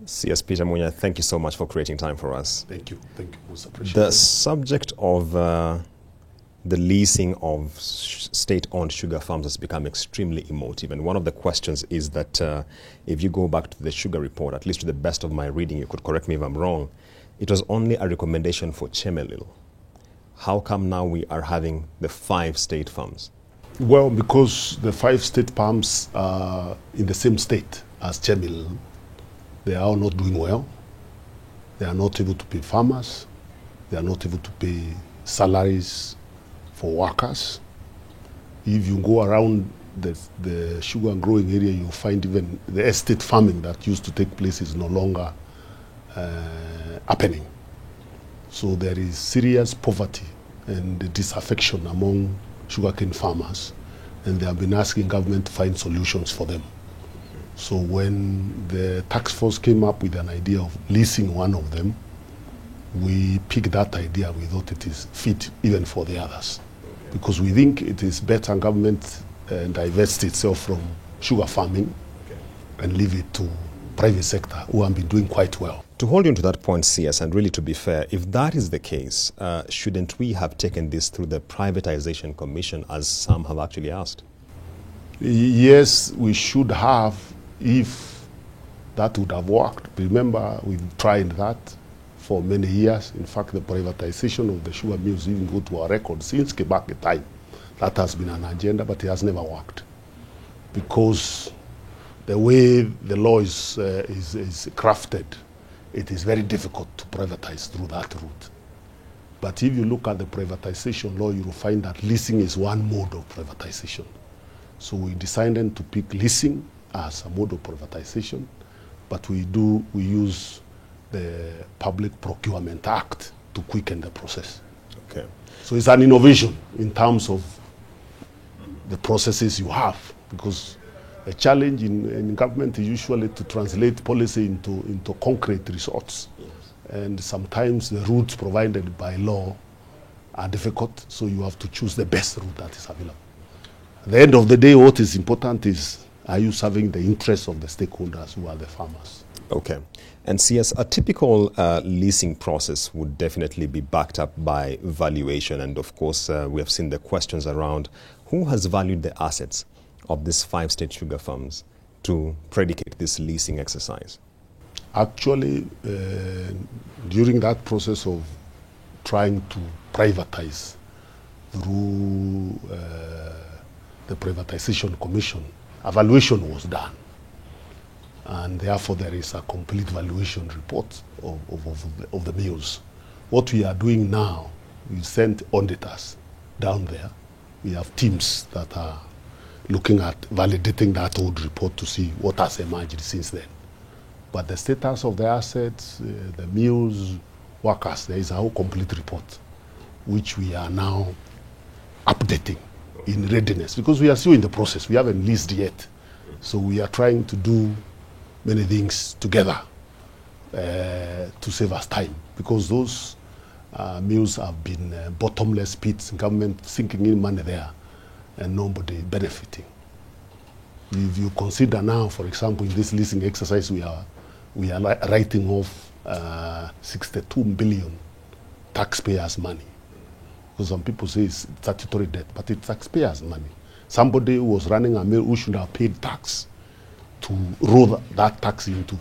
CS Peter Munya, thank you so much for creating time for us. Thank you. Thank you. Most appreciated. The subject of the leasing of state-owned sugar farms has become extremely emotive. And one of the questions is that if you go back to the sugar report, at least to the best of my reading, you could correct me if I'm wrong, it was only a recommendation for Chemelil. How come now we are having the 5 state farms? Well, because the 5 state farms are in the same state as Chemelil, they are all not doing well. They are not able to pay farmers. They are not able to pay salaries for workers. If you go around the sugar growing area, you find even the estate farming that used to take place is no longer happening. So there is serious poverty and disaffection among sugarcane farmers, and they have been asking government to find solutions for them. So when the task force came up with an idea of leasing one of them, we picked that idea. We thought it is fit even for the others, because we think it is better government divest itself from sugar farming and leave it to private sector, who have been doing quite well. To hold you to that point, CS, and really to be fair, if that is the case, shouldn't we have taken this through the privatization commission, as some have actually asked? Yes, we should have, if that would have worked. Remember, we've tried that for many years. In fact, the privatization of the sugar mills even go to our record since Kibaki time. That has been an agenda, but it has never worked, because the way the law is crafted, it is very difficult to privatize through that route. But if you look at the privatization law, you will find that leasing is one mode of privatization. So we decided to pick leasing as a mode of privatization, but we use the Public Procurement Act to quicken the process. Okay. So it's an innovation in terms of the processes you have, because the challenge in government is usually to translate policy into concrete results. Yes. And sometimes the routes provided by law are difficult, so you have to choose the best route that is available. At the end of the day, what is important is, are you serving the interests of the stakeholders, who are the farmers? Okay. And CS, a typical leasing process would definitely be backed up by valuation. And of course, we have seen the questions around who has valued the assets of these 5 state sugar farms to predicate this leasing exercise? Actually, during that process of trying to privatize through the Privatization Commission, a valuation was done. And therefore there is a complete valuation report of the mills. What we are doing now, we sent auditors down there. We have teams that are looking at validating that old report to see what has emerged since then. But the status of the assets, the mills, workers, there is a whole complete report, which we are now updating in readiness, because we are still in the process. We haven't leased yet. So we are trying to do many things together to save us time, because those mills have been bottomless pits, government sinking in money there, and nobody benefiting. If you consider now, for example, in this leasing exercise, we are writing off 62 billion taxpayers' money. Because some people say it's statutory debt, but it's taxpayers' money. Somebody who was running a mill who should have paid tax to roll that tax into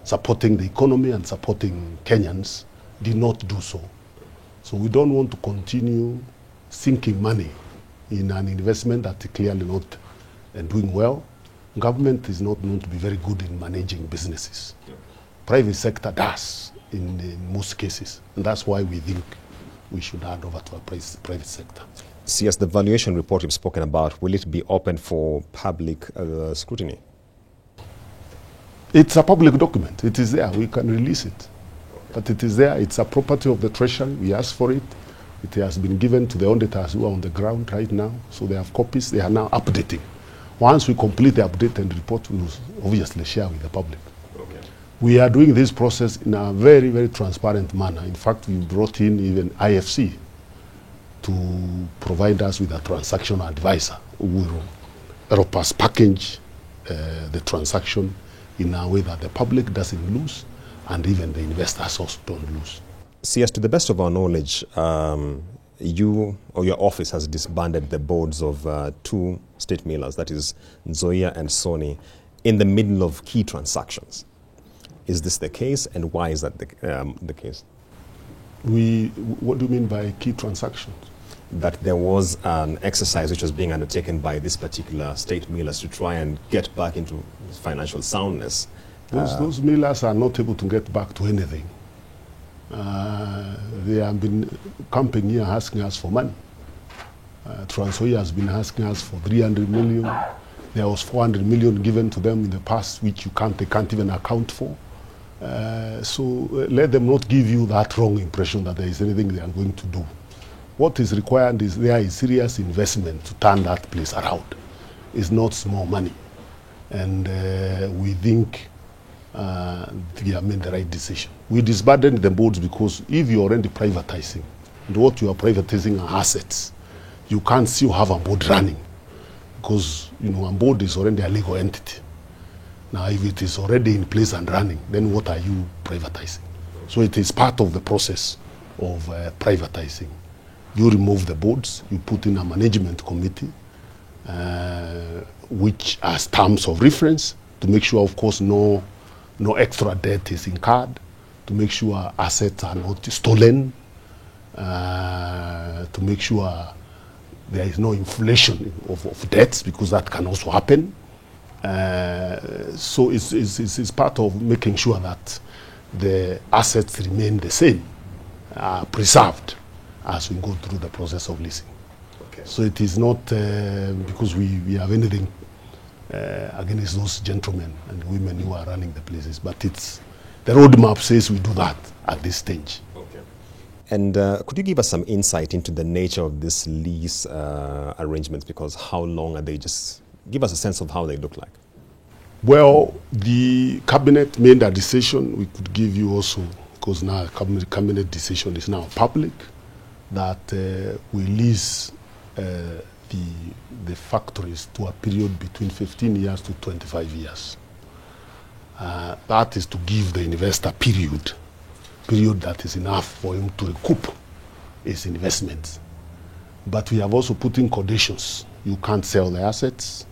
supporting the economy and supporting Kenyans did not do so. So we don't want to continue sinking money in an investment that is clearly not doing well. Government is not known to be very good in managing businesses. Yeah. Private sector does in most cases, and that's why we think we should hand over to a private sector. CS, the valuation report you've spoken about, will it be open for public scrutiny? It's a public document. It is there. We can release it. But it is there. It's a property of the Treasury. We asked for it. It has been given to the auditors who are on the ground right now. So they have copies. They are now updating. Once we complete the update and report, we will obviously share with the public. Okay. We are doing this process in a very, very transparent manner. In fact, we brought in even IFC to provide us with a transactional advisor who will help us package the transaction in a way that the public doesn't lose and even the investors also don't lose. See, as to the best of our knowledge, you or your office has disbanded the boards of two state millers, that is Nzoia and Sony, in the middle of key transactions. Is this the case, and why is that the case? What do you mean by key transactions? That there was an exercise which was being undertaken by this particular state millers to try and get back into financial soundness. Those millers are not able to get back to anything. They have been camping here asking us for money. Nzoia has been asking us for 300 million. There was 400 million given to them in the past, which they can't even account for. So let them not give you that wrong impression that there is anything they are going to do. What is required is there is serious investment to turn that place around. It's not small money. And we think they have made the right decision. We disbanded the boards because if you're already privatizing, and what you are privatizing are assets, you can't still have a board running because a board is already a legal entity. Now, if it is already in place and running, then what are you privatizing? So it is part of the process of privatizing. You remove the boards, you put in a management committee, which has terms of reference to make sure, of course, no extra debt is incurred, to make sure assets are not stolen, to make sure there is no inflation of debts, because that can also happen. So it's part of making sure that the assets remain the same, preserved, as we go through the process of leasing. Okay. So it is not because we have anything against those gentlemen and women who are running the places, but it's the roadmap says we do that at this stage. Okay. And could you give us some insight into the nature of this lease arrangements? Because how long are they? Just give us a sense of how they look like. Well, the cabinet made a decision. We could give you also, because now cabinet decision is now public, that we lease the factories to a period between 15 years to 25 years. That is to give the investor period that is enough for him to recoup his investments. But we have also put in conditions. You can't sell the assets.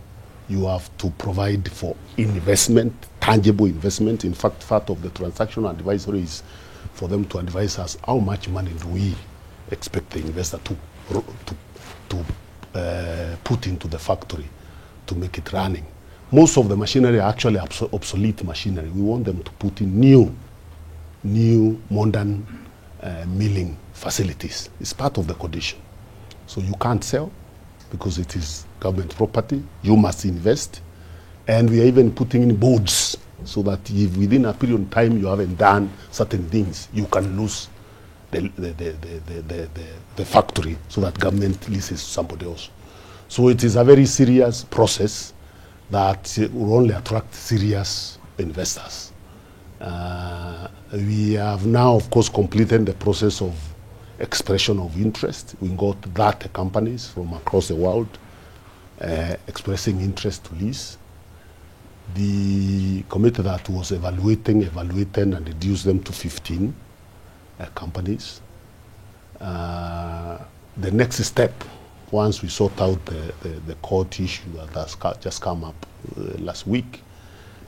You have to provide for investment, tangible investment. In fact, part of the transaction advisory is for them to advise us how much money do we expect the investor to put into the factory to make it running. Most of the machinery are actually obsolete machinery. We want them to put in new modern milling facilities. It's part of the condition. So you can't sell because it is government property. You must invest. And we are even putting in boards so that if within a period of time you haven't done certain things, you can lose the factory so that government leases somebody else. So it is a very serious process that will only attract serious investors. We have now, of course, completed the process of expression of interest. We got 30 companies from across the world expressing interest to lease. The committee that was evaluated and reduced them to 15 companies. The next step, once we sort out the court issue that has just come up last week,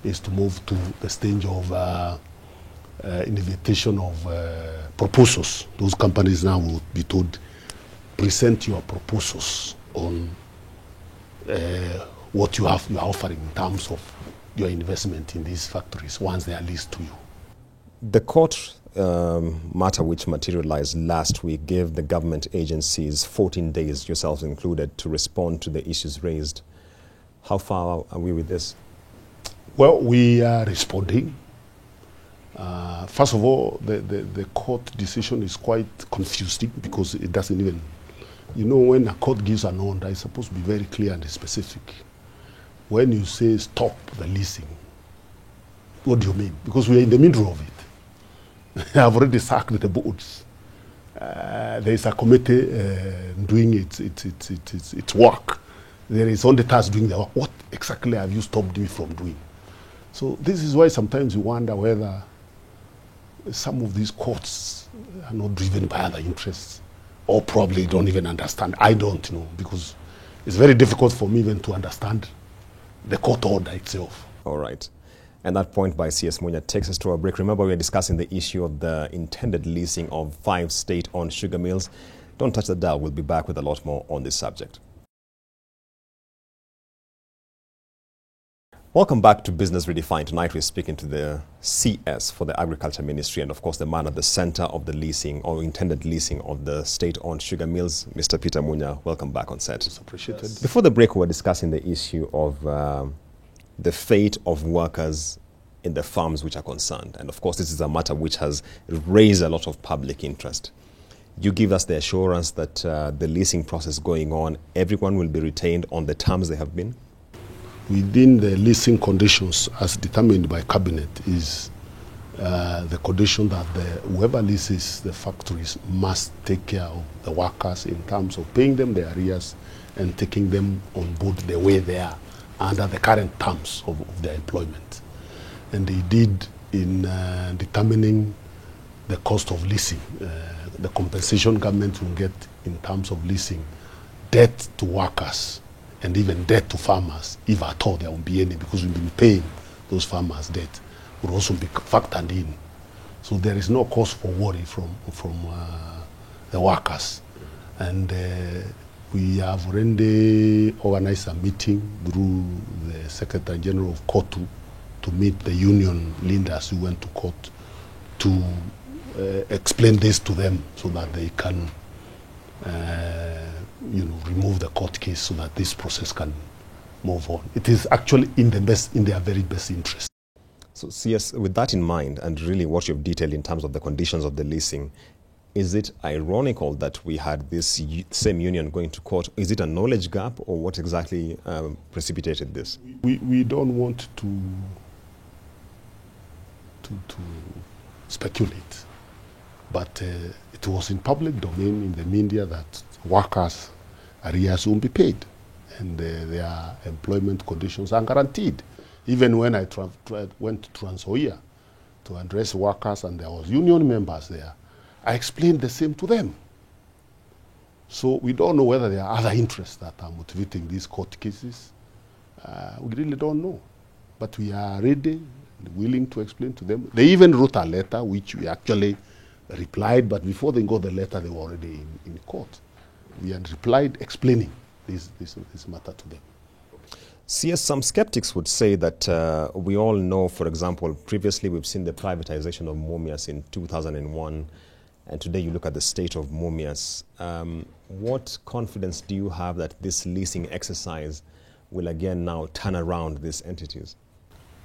is to move to the stage of invitation of proposals. Those companies now will be told, present your proposals on what you are offering in terms of your investment in these factories once they are leased to you. The court matter which materialized last week gave the government agencies 14 days, yourselves included, to respond to the issues raised. How far are we with this? Well, we are responding. First of all, the court decision is quite confusing because it doesn't even, when a court gives an order, it's supposed to be very clear and specific. When you say stop the leasing, what do you mean? Because we are in the middle of it. I've already sacked the boards. There is a committee doing its work. There is on the task doing the work. What exactly have you stopped me from doing? So this is why sometimes you wonder whether some of these courts are not driven by other interests, or probably don't even understand. I don't know, because it's very difficult for me even to understand the court order itself. All right. And that point by CS Munya takes us to a break. Remember, we are discussing the issue of the intended leasing of 5 state-owned sugar mills. Don't touch the dial. We'll be back with a lot more on this subject. Welcome back to Business Redefined. Tonight we're speaking to the CS for the Agriculture Ministry and, of course, the man at the center of the leasing or intended leasing of the state-owned sugar mills, Mr. Peter Munya. Welcome back on set. It's appreciated. Yes. Before the break, we were discussing the issue of the fate of workers in the farms which are concerned. And, of course, this is a matter which has raised a lot of public interest. You give us the assurance that the leasing process going on, everyone will be retained on the terms they have been? Within the leasing conditions as determined by Cabinet is the condition that whoever leases the factories must take care of the workers in terms of paying them their arrears and taking them on board the way they are under the current terms of their employment. And they did in determining the cost of leasing, the compensation government will get in terms of leasing, debt to workers, and even debt to farmers, if at all there will be any, because we've been paying those farmers' debt, will also be factored in. So there is no cause for worry from the workers. And we have already organized a meeting through the Secretary General of Kotu to meet the union leaders who went to court to explain this to them so that they can remove the court case so that this process can move on. It is actually in their very best interest. So, CS, with that in mind, and really what you've detailed in terms of the conditions of the leasing, is it ironical that we had this same union going to court? Is it a knowledge gap, or what exactly precipitated this? We don't want to speculate, but it was in public domain in the media that workers' arrears won't be paid, and their employment conditions are guaranteed. Even when I went to Trans-Nzoia to address workers and there was union members there, I explained the same to them. So we don't know whether there are other interests that are motivating these court cases. We really don't know. But we are ready and willing to explain to them. They even wrote a letter which we actually replied, but before they got the letter, they were already in court. We had replied explaining this matter to them. CS, some skeptics would say that we all know, for example, previously we've seen the privatization of Mumias in 2001, and today you look at the state of Mumias. What confidence do you have that this leasing exercise will again now turn around these entities?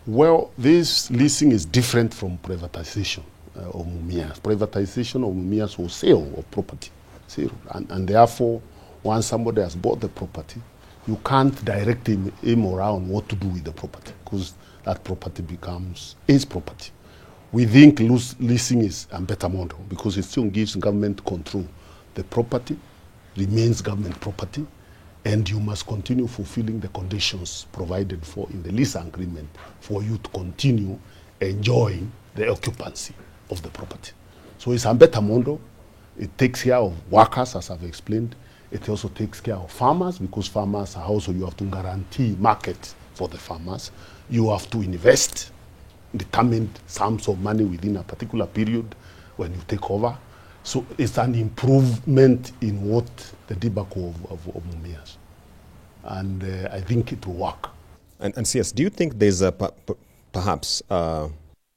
Well, this leasing is different from privatization of Mumias. Privatization of Mumias was sale of property. And therefore, once somebody has bought the property, you can't direct him around what to do with the property, because that property becomes his property. We think leasing is a better model because it still gives government control. The property remains government property, and you must continue fulfilling the conditions provided for in the lease agreement for you to continue enjoying the occupancy of the property. So it's a better model. It takes care of workers, as I've explained. It also takes care of farmers, because farmers are also, you have to guarantee market for the farmers. You have to invest determined sums of money within a particular period when you take over. So it's an improvement in what the debacle of Mumias. And I think it will work. And CS, do you think there's perhaps a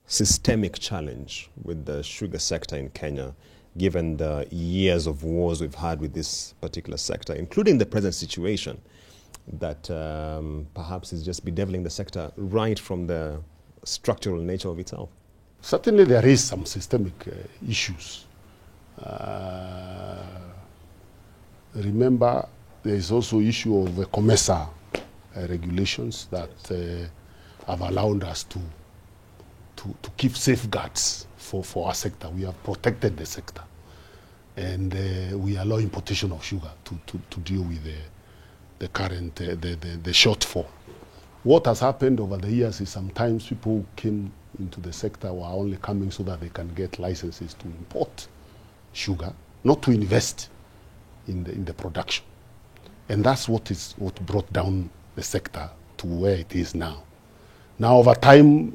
systemic challenge with the sugar sector in Kenya, given the years of wars we've had with this particular sector, including the present situation, that perhaps is just bedeviling the sector right from the structural nature of itself? Certainly there is some systemic issues. Remember, there is also issue of the COMESA regulations that have allowed us to keep safeguards for our sector. We have protected the sector, and we allow importation of sugar to deal with the current the shortfall What has happened over the years is sometimes people who came into the sector were only coming so that they can get licenses to import sugar, not to invest in the production. And that's what brought down the sector to where it is now. Now, over time,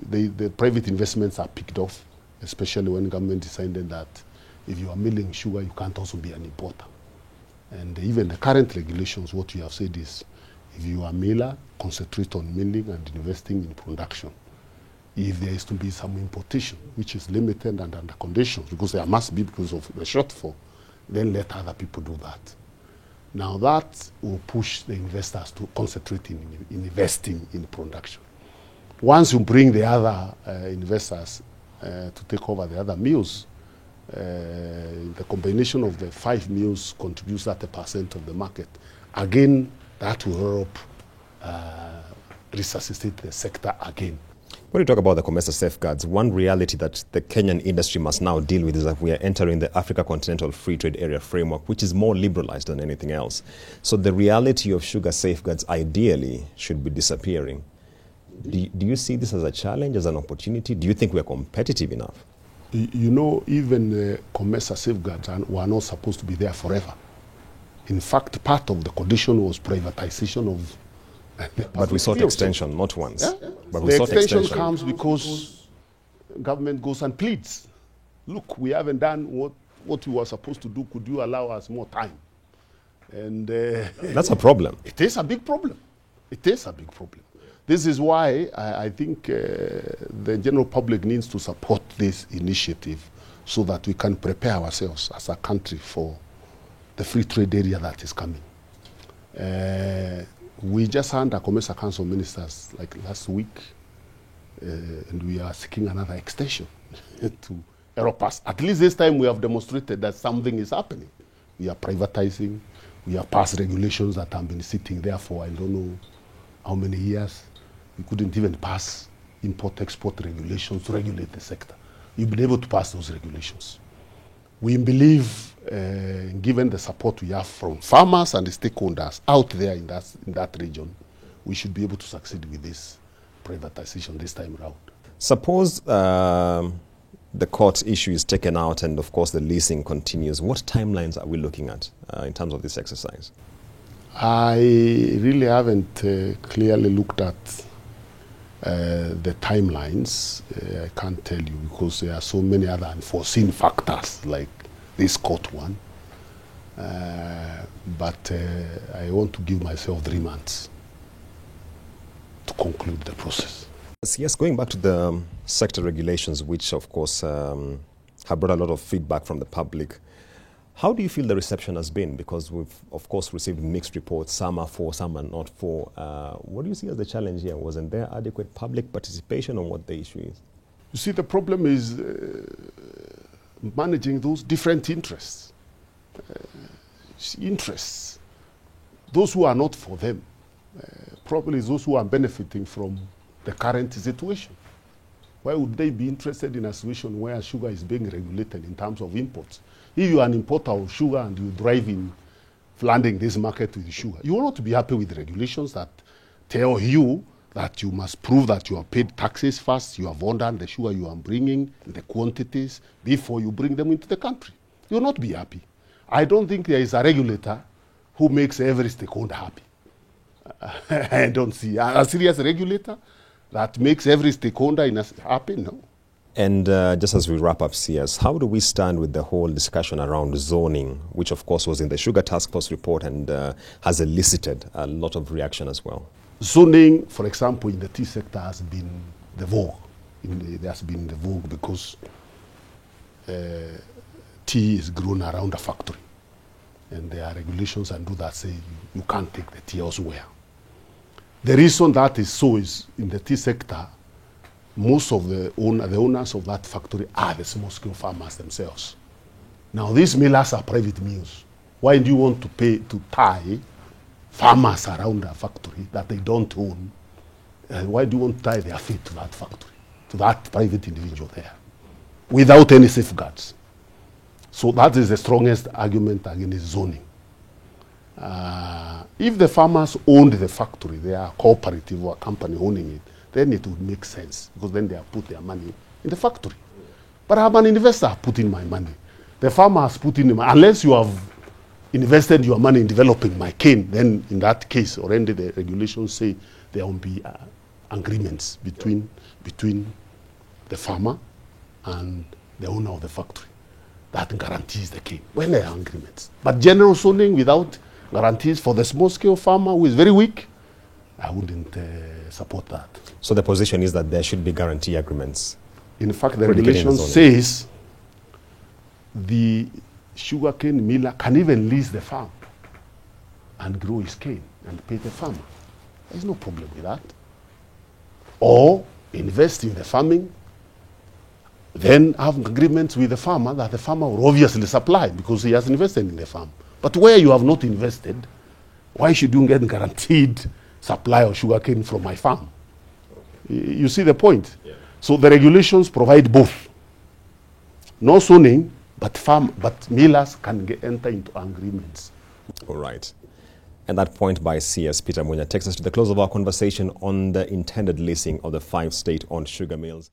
the private investments are picked off, especially when government decided that if you are milling sugar, you can't also be an importer. And even the current regulations, what you have said is, if you are a miller, concentrate on milling and investing in production. If there is to be some importation, which is limited and under conditions, because there must be because of the shortfall, then let other people do that. Now that will push the investors to concentrate in investing in production. Once you bring the other investors to take over the other mills, the combination of the 5 mills contributes 30% of the market. Again, that will help resuscitate the sector again. When you talk about the COMESA safeguards, one reality that the Kenyan industry must now deal with is that we are entering the Africa Continental Free Trade Area framework, which is more liberalized than anything else. So the reality of sugar safeguards ideally should be disappearing. Do you see this as a challenge, as an opportunity? Do you think we are competitive enough? You know, even COMESA safeguards were not supposed to be there forever. In fact, part of the condition was privatization of. But we sought extension, not once. Yeah? But the extension comes because government goes and pleads. Look, we haven't done what we were supposed to do. Could you allow us more time? And that's a problem. It is a big problem. It is a big problem. This is why I think the general public needs to support this initiative so that we can prepare ourselves as a country for the free trade area that is coming. We just had a COMESA Council of Ministers like last week, and we are seeking another extension to help us. At least this time we have demonstrated that something is happening. We are privatizing, we have passed regulations that have been sitting there for I don't know how many years. We couldn't even pass import-export regulations to regulate the sector. We've been able to pass those regulations. We believe, given the support we have from farmers and the stakeholders out there in that region, we should be able to succeed with this privatization this time around. Suppose the court issue is taken out and, of course, the leasing continues. What timelines are we looking at in terms of this exercise? I really haven't clearly looked at the timelines. I can't tell you because there are so many other unforeseen factors like this court one. But I want to give myself 3 months to conclude the process. Yes, going back to the sector regulations, which of course have brought a lot of feedback from the public. How do you feel the reception has been? Because we've, of course, received mixed reports. Some are for, some are not for. What do you see as the challenge here? Wasn't there adequate public participation on what the issue is? You see, the problem is managing those different interests. Those who are not for them, probably those who are benefiting from the current situation. Why would they be interested in a situation where sugar is being regulated in terms of imports? If you are an importer of sugar and you drive in flooding this market with sugar, you will not be happy with regulations that tell you that you must prove that you have paid taxes first, you have ordered the sugar you are bringing, the quantities, before you bring them into the country. You will not be happy. I don't think there is a regulator who makes every stakeholder happy. I don't see a serious regulator that makes every stakeholder happy, no. And just as we wrap up, CS, how do we stand with the whole discussion around zoning, which of course was in the Sugar Task Force report and has elicited a lot of reaction as well? Zoning, for example, in the tea sector has been the vogue. It has been the vogue because tea is grown around a factory. And there are regulations and do that say you can't take the tea elsewhere. The reason that is so is in the tea sector, most of the owners of that factory are the small-scale farmers themselves. Now, these millers are private mills. Why do you want to pay to tie farmers around a factory that they don't own? Why do you want to tie their feet to that factory, to that private individual there, without any safeguards? So that is the strongest argument against zoning. If the farmers owned the factory, they are cooperative or a company owning it, then it would make sense, because then they have put their money in the factory. But I'm an investor, put in my money. The farmer has put in, unless you have invested your money in developing my cane, then in that case, already the regulations say there will be agreements between the farmer and the owner of the factory that guarantees the cane, when there are agreements. But general zoning without guarantees for the small-scale farmer who is very weak, I wouldn't support that. So the position is that there should be guarantee agreements? In fact, the regulation says the sugarcane miller can even lease the farm and grow his cane and pay the farmer. There's no problem with that. Or invest in the farming, then have agreements with the farmer that the farmer will obviously supply because he has invested in the farm. But where you have not invested, why should you get guaranteed supply of sugarcane from my farm? You see the point? Yeah. So the regulations provide both. No zoning, but millers can enter into agreements. All right. And that point by CS Peter Munya takes us to the close of our conversation on the intended leasing of the 5 state-owned sugar mills.